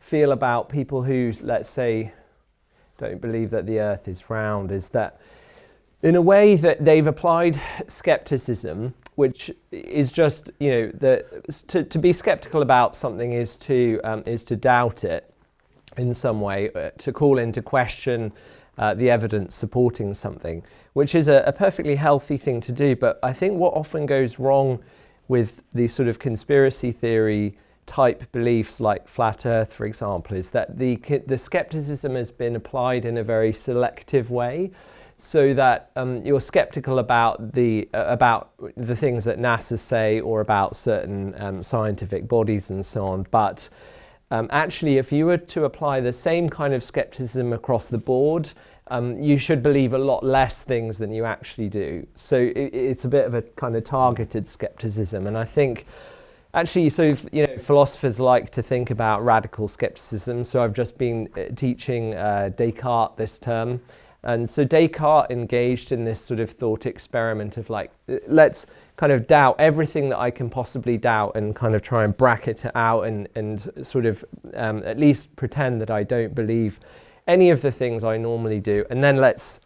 feel about people who, let's say, don't believe that the earth is round is that in a way that they've applied skepticism, which is just, to be skeptical about something is to doubt it in some way, to call into question the evidence supporting something, which is a perfectly healthy thing to do. But I think what often goes wrong with these sort of conspiracy theory type beliefs like flat earth, for example, is that the skepticism has been applied in a very selective way, so that you're skeptical about the things that NASA say or about certain scientific bodies and so on. But actually, if you were to apply the same kind of skepticism across the board, you should believe a lot less things than you actually do. So it's a bit of a kind of targeted skepticism. And I think actually, philosophers like to think about radical skepticism. So I've just been teaching Descartes this term. And so Descartes engaged in this sort of thought experiment of like, let's kind of doubt everything that I can possibly doubt and kind of try and bracket it out and sort of at least pretend that I don't believe any of the things I normally do. And then let's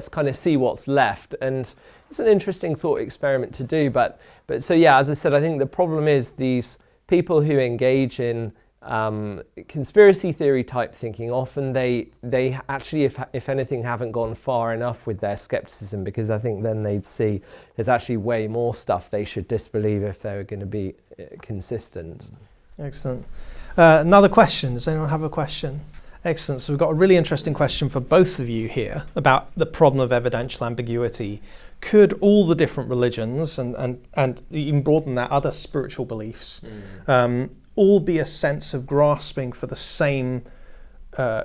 kind of see what's left. And it's an interesting thought experiment to do. But so yeah, as I said, I think the problem is these people who engage in conspiracy theory type thinking, often they actually, if anything, haven't gone far enough with their skepticism, because I think then they'd see there's actually way more stuff they should disbelieve if they were going to be consistent. Excellent. Another question. Does anyone have a question? Excellent. So we've got a really interesting question for both of you here about the problem of evidential ambiguity. Could all the different religions and even broaden that, other spiritual beliefs, all be a sense of grasping for the same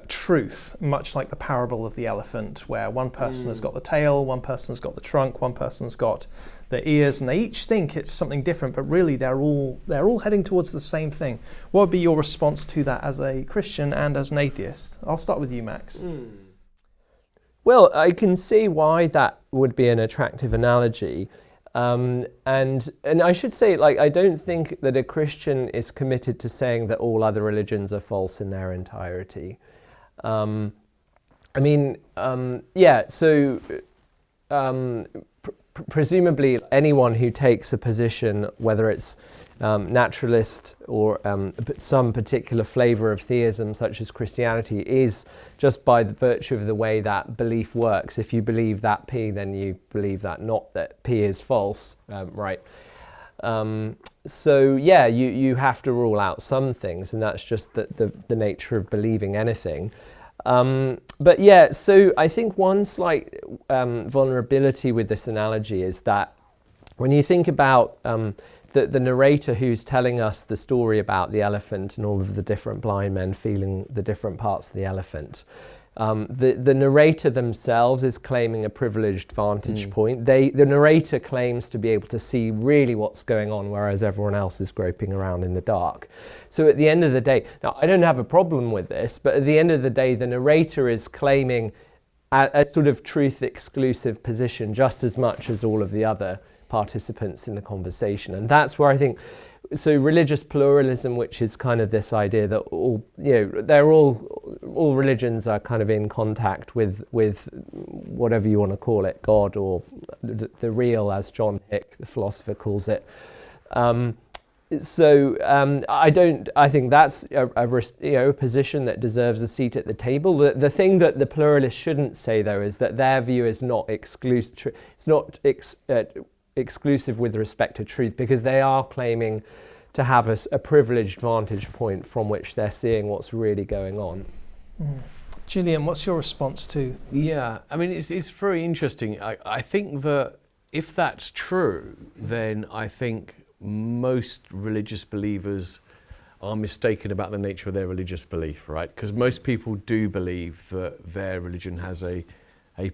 truth, much like the parable of the elephant, where one person has got the tail, one person's got the trunk, one person's got the ears, and they each think it's something different, but really they're all heading towards the same thing. What would be your response to that as a Christian and as an atheist? I'll start with you, Max. Well, I can see why that would be an attractive analogy. And I should say, like, I don't think that a Christian is committed to saying that all other religions are false in their entirety. Presumably anyone who takes a position, whether it's naturalist or some particular flavor of theism such as Christianity, is just by the virtue of the way that belief works. If you believe that P, then you believe that, not that P is false, right? So yeah, you have to rule out some things, and that's just the nature of believing anything. But yeah, so I think one slight vulnerability with this analogy is that when you think about the narrator who's telling us the story about the elephant and all of the different blind men feeling the different parts of the elephant, the narrator themselves is claiming a privileged vantage point. The narrator claims to be able to see really what's going on, whereas everyone else is groping around in the dark. So at the end of the day, now I don't have a problem with this, but at the end of the day, the narrator is claiming a sort of truth exclusive position just as much as all of the other participants in the conversation. And that's where I think, so religious pluralism, which is kind of this idea that all religions are kind of in contact with whatever you want to call it, God, or the real, as John Hick, the philosopher, calls it. I think that's a position that deserves a seat at the table. The thing that the pluralists shouldn't say, though, is that their view is not exclusive. It's not exclusive with respect to truth, because they are claiming to have a privileged vantage point from which they're seeing what's really going on. Julian, what's your response to? Yeah, I mean, it's very interesting. I think that if that's true, then I think most religious believers are mistaken about the nature of their religious belief, right? Because most people do believe that their religion has a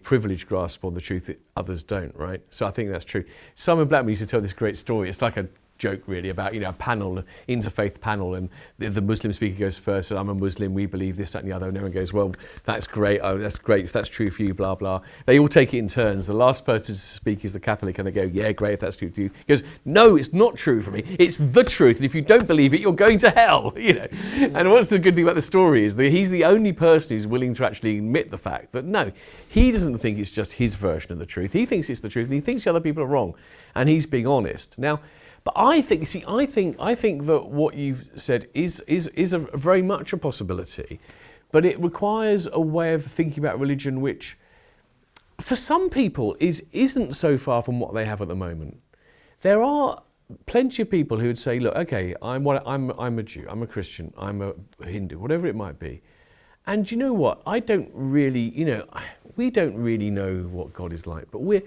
privileged grasp on the truth that others don't, right? So I think that's true. Simon Blackman used to tell this great story. It's like a joke really about, a panel, interfaith panel, and the Muslim speaker goes first, and I'm a Muslim, we believe this, that and the other, and everyone goes, well, that's great, oh, that's great, if that's true for you, blah, blah. They all take it in turns. The last person to speak is the Catholic, and they go, yeah, great, if that's true for you. He goes, no, it's not true for me, it's the truth, and if you don't believe it, you're going to hell, And what's the good thing about the story is that he's the only person who's willing to actually admit the fact that, no, he doesn't think it's just his version of the truth, he thinks it's the truth, and he thinks the other people are wrong, and he's being honest. Now, but I think that what you've said is a very much a possibility, but it requires a way of thinking about religion which, for some people, isn't so far from what they have at the moment. There are plenty of people who would say, look, okay, I'm a Jew, I'm a Christian, I'm a Hindu, whatever it might be, and you know what? I don't really, we don't really know what God is like, but we're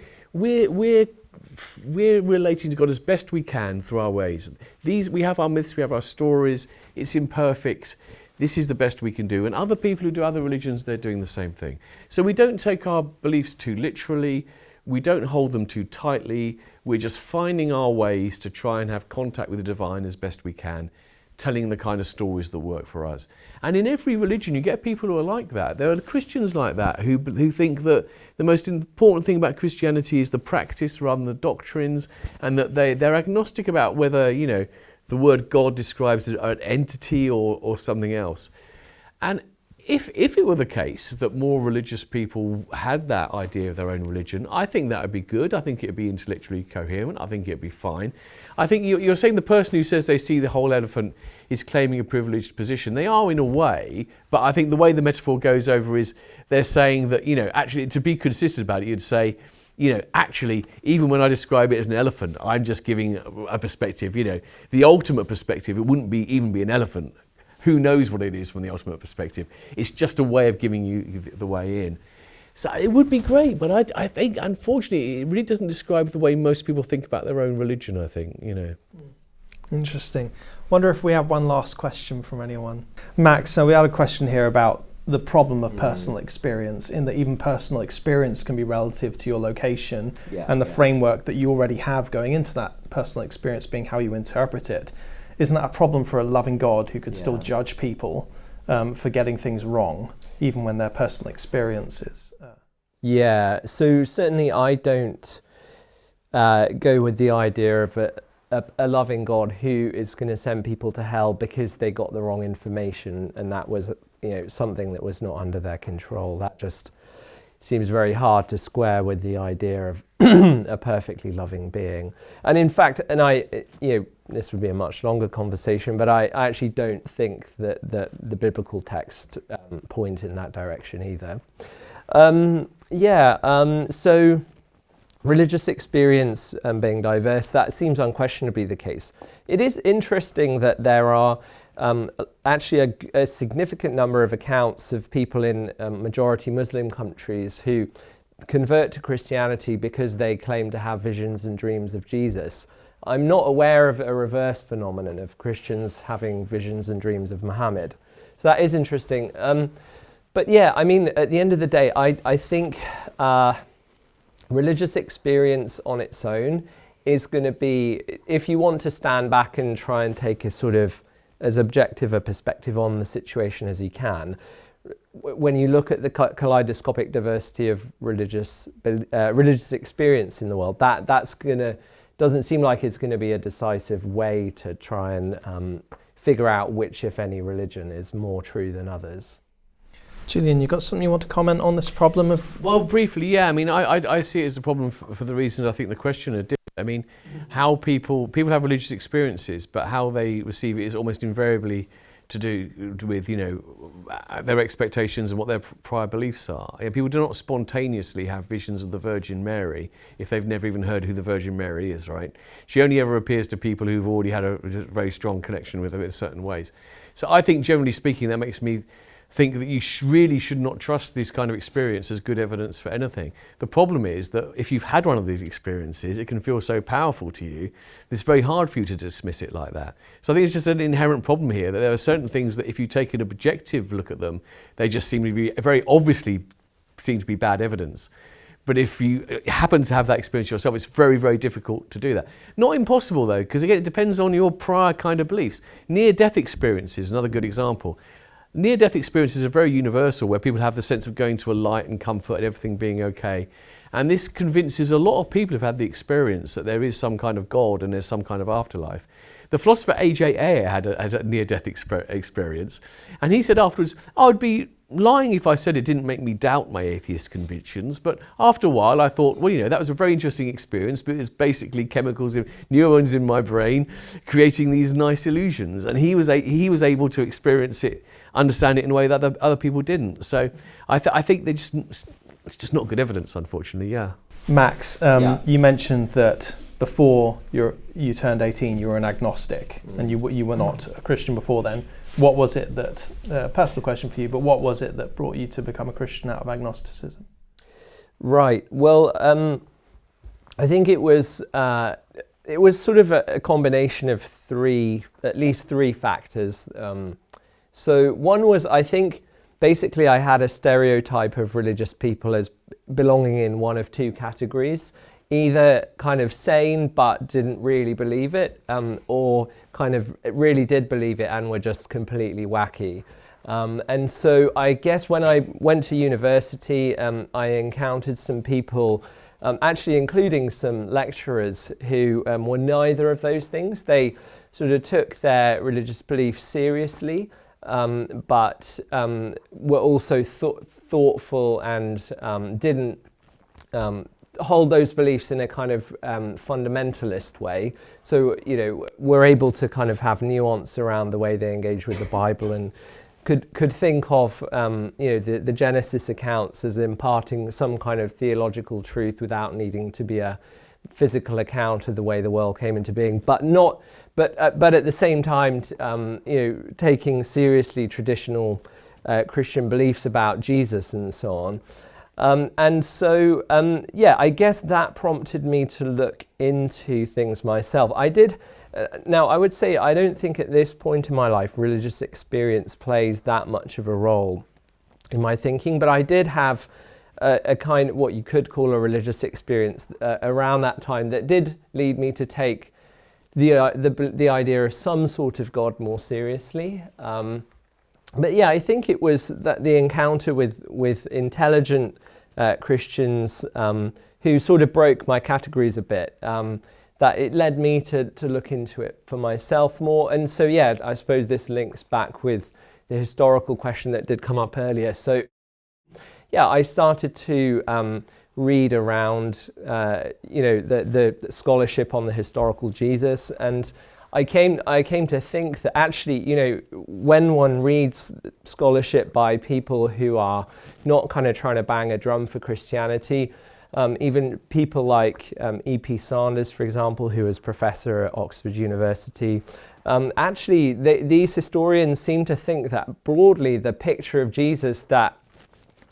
relating to God as best we can through our ways. We have our myths, we have our stories, it's imperfect, this is the best we can do. And other people who do other religions, they're doing the same thing. So we don't take our beliefs too literally, we don't hold them too tightly, we're just finding our ways to try and have contact with the divine as best we can, telling the kind of stories that work for us. And in every religion you get people who are like that. There are Christians like that who think that the most important thing about Christianity is the practice rather than the doctrines, and that they're agnostic about whether the word God describes an entity or something else. And if it were the case that more religious people had that idea of their own religion, I think that would be good. I think it would be intellectually coherent. I think it would be fine. I think you're saying the person who says they see the whole elephant is claiming a privileged position. They are in a way, but I think the way the metaphor goes over is they're saying that, actually to be consistent about it, you'd say, actually, even when I describe it as an elephant, I'm just giving a perspective, the ultimate perspective, it wouldn't even be an elephant. Who knows what it is from the ultimate perspective? It's just a way of giving you the way in. So it would be great, but I think, unfortunately, it really doesn't describe the way most people think about their own religion, I think, Interesting. Wonder if we have one last question from anyone. Max, so we had a question here about the problem of personal experience, in that even personal experience can be relative to your location and the framework that you already have going into that personal experience being how you interpret it. Isn't that a problem for a loving God who could still judge people for getting things wrong, even when their personal experiences? Yeah, so certainly I don't go with the idea of a loving God who is going to send people to hell because they got the wrong information and that was something that was not under their control. That just seems very hard to square with the idea of a perfectly loving being. And in fact, this would be a much longer conversation, but I actually don't think that the biblical text point in that direction either. So religious experience being diverse, that seems unquestionably the case. It is interesting that there are actually a significant number of accounts of people in majority Muslim countries who convert to Christianity because they claim to have visions and dreams of Jesus. I'm not aware of a reverse phenomenon of Christians having visions and dreams of Muhammad. So that is interesting. But yeah, I mean, at the end of the day, I think religious experience on its own is going to be, if you want to stand back and try and take a sort of as objective a perspective on the situation as you can, when you look at the kaleidoscopic diversity of religious experience in the world, doesn't seem like it's going to be a decisive way to try and figure out which, if any, religion is more true than others. Julian, you got something you want to comment on this problem of? Well, briefly, yeah. I mean, I see it as a problem for the reasons I think the questioner did. I mean, how people have religious experiences, but how they receive it is almost invariably to do with, their expectations and what their prior beliefs are. People do not spontaneously have visions of the Virgin Mary if they've never even heard who the Virgin Mary is, right? She only ever appears to people who've already had a very strong connection with her in certain ways. So I think, generally speaking, that makes me think that you really should not trust this kind of experience as good evidence for anything. The problem is that if you've had one of these experiences, it can feel so powerful to you, it's very hard for you to dismiss it like that. So I think it's just an inherent problem here, that there are certain things that if you take an objective look at them, they just seem to be very obviously seem to be bad evidence. But if you happen to have that experience yourself, it's very, very difficult to do that. Not impossible though, because again, it depends on your prior kind of beliefs. Near-death experience is another good example. Near-death experiences are very universal, where people have the sense of going to a light and comfort and everything being okay. And this convinces a lot of people who've had the experience that there is some kind of God and there's some kind of afterlife. The philosopher A.J. Ayer had a near-death experience, and he said afterwards, I would be lying if I said it didn't make me doubt my atheist convictions, but after a while I thought, well, you know, that was a very interesting experience, but it's basically chemicals, neurons in my brain creating these nice illusions. And he was able to experience it, understand it in a way that other people didn't. So I think it's just not good evidence, unfortunately, yeah. Max, you mentioned that before you turned 18, you were an agnostic, and you were not a Christian before then. What was it that, personal question for you, but what was it that brought you to become a Christian out of agnosticism? Right. Well, I think it was sort of a combination of at least three factors. So one was, I think, basically I had a stereotype of religious people as belonging in one of two categories. Either kind of sane but didn't really believe it, or kind of really did believe it and were just completely wacky. And so I guess when I went to university, I encountered some people, actually including some lecturers who were neither of those things. They sort of took their religious beliefs seriously, but were also thoughtful and didn't hold those beliefs in a kind of fundamentalist way. So, you know, we're able to kind of have nuance around the way they engage with the Bible, and could think of, you know, the Genesis accounts as imparting some kind of theological truth without needing to be a physical account of the way the world came into being, but at the same time, you know, taking seriously traditional Christian beliefs about Jesus and so on. And so, I guess that prompted me to look into things myself. I did, now I would say I don't think at this point in my life religious experience plays that much of a role in my thinking, but I did have a kind of what you could call a religious experience around that time that did lead me to take the idea of some sort of God more seriously. But yeah, I think it was that the encounter with intelligent Christians who sort of broke my categories a bit, that it led me to look into it for myself more. And so yeah, I suppose this links back with the historical question that did come up earlier. So yeah, I started to read around you know, the scholarship on the historical Jesus, and I came to think that actually, you know, when one reads scholarship by people who are not kind of trying to bang a drum for Christianity, even people like E.P. Sanders, for example, who was professor at Oxford University, actually these historians seem to think that broadly the picture of Jesus that,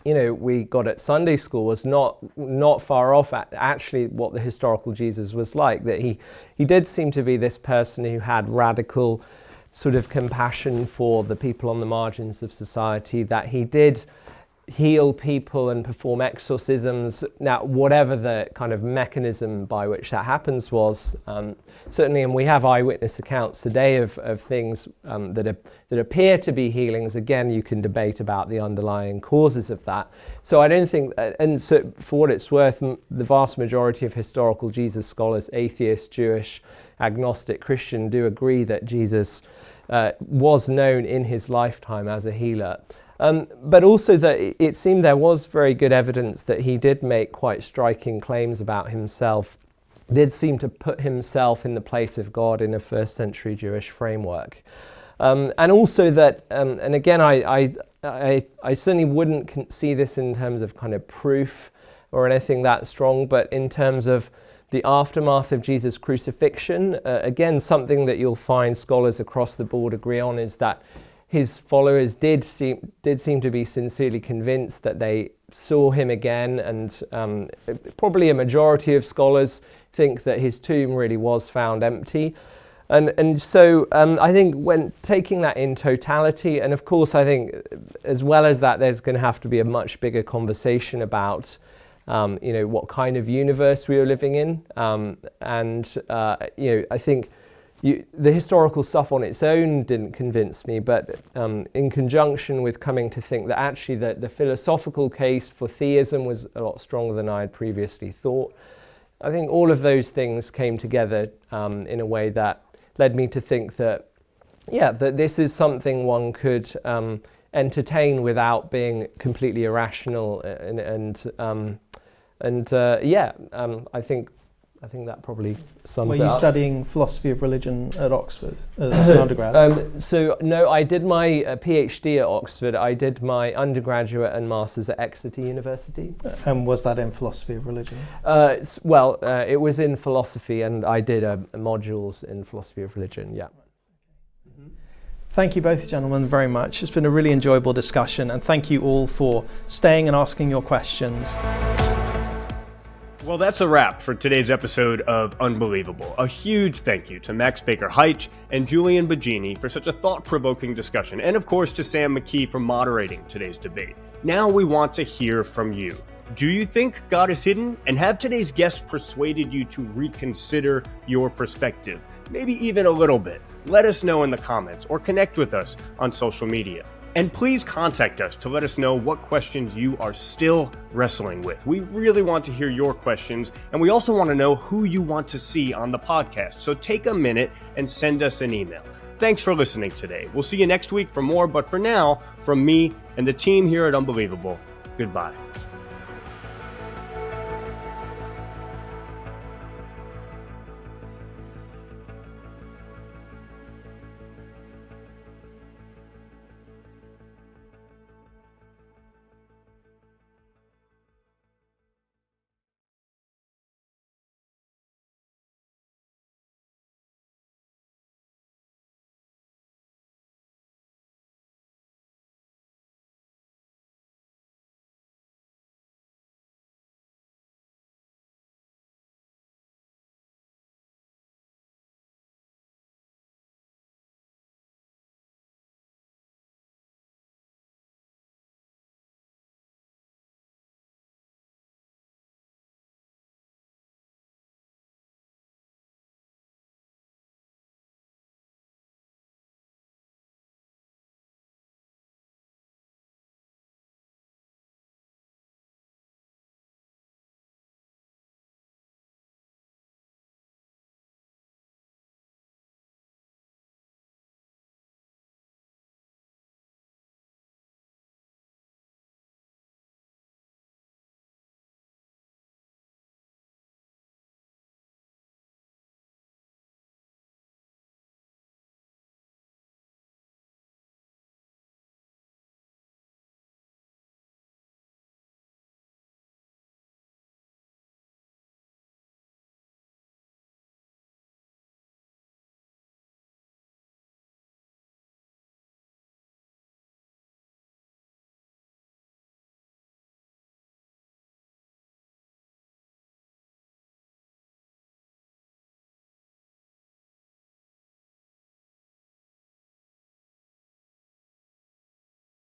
you know, we got at Sunday school was not far off at actually what the historical Jesus was like. That he did seem to be this person who had radical sort of compassion for the people on the margins of society, that he did heal people and perform exorcisms. Now, whatever the kind of mechanism by which that happens was, certainly, and we have eyewitness accounts today of things that appear to be healings. Again, you can debate about the underlying causes of that. So I don't think, and so for what it's worth, the vast majority of historical Jesus scholars, atheist, Jewish, agnostic, Christian, do agree that Jesus was known in his lifetime as a healer. But also that it seemed there was very good evidence that he did make quite striking claims about himself, did seem to put himself in the place of God in a first century Jewish framework. And also that, and again, I certainly wouldn't see this in terms of kind of proof or anything that strong, but in terms of the aftermath of Jesus' crucifixion, again, something that you'll find scholars across the board agree on is that his followers did seem to be sincerely convinced that they saw him again, and probably a majority of scholars think that his tomb really was found empty. And so I think when taking that in totality, and of course I think as well as that there's going to have to be a much bigger conversation about what kind of universe we were living in. I think the historical stuff on its own didn't convince me, but in conjunction with coming to think that actually the philosophical case for theism was a lot stronger than I had previously thought, I think all of those things came together in a way that led me to think that, that this is something one could entertain without being completely irrational, I think that probably sums it up. Were you studying philosophy of religion at Oxford as an undergrad? So no, I did my PhD at Oxford. I did my undergraduate and masters at Exeter University. And was that in philosophy of religion? It was in philosophy, and I did modules in philosophy of religion. Yeah. Thank you both gentlemen very much. It's been a really enjoyable discussion, and thank you all for staying and asking your questions. Well, that's a wrap for today's episode of Unbelievable. A huge thank you to Max Baker-Hytch and Julian Baggini for such a thought-provoking discussion, and of course to Sam McKee for moderating today's debate. Now we want to hear from you. Do you think God is hidden? And have today's guests persuaded you to reconsider your perspective? Maybe even a little bit. Let us know in the comments or connect with us on social media. And please contact us to let us know what questions you are still wrestling with. We really want to hear your questions, and we also want to know who you want to see on the podcast. So take a minute and send us an email. Thanks for listening today. We'll see you next week for more, but for now, from me and the team here at Unbelievable, goodbye.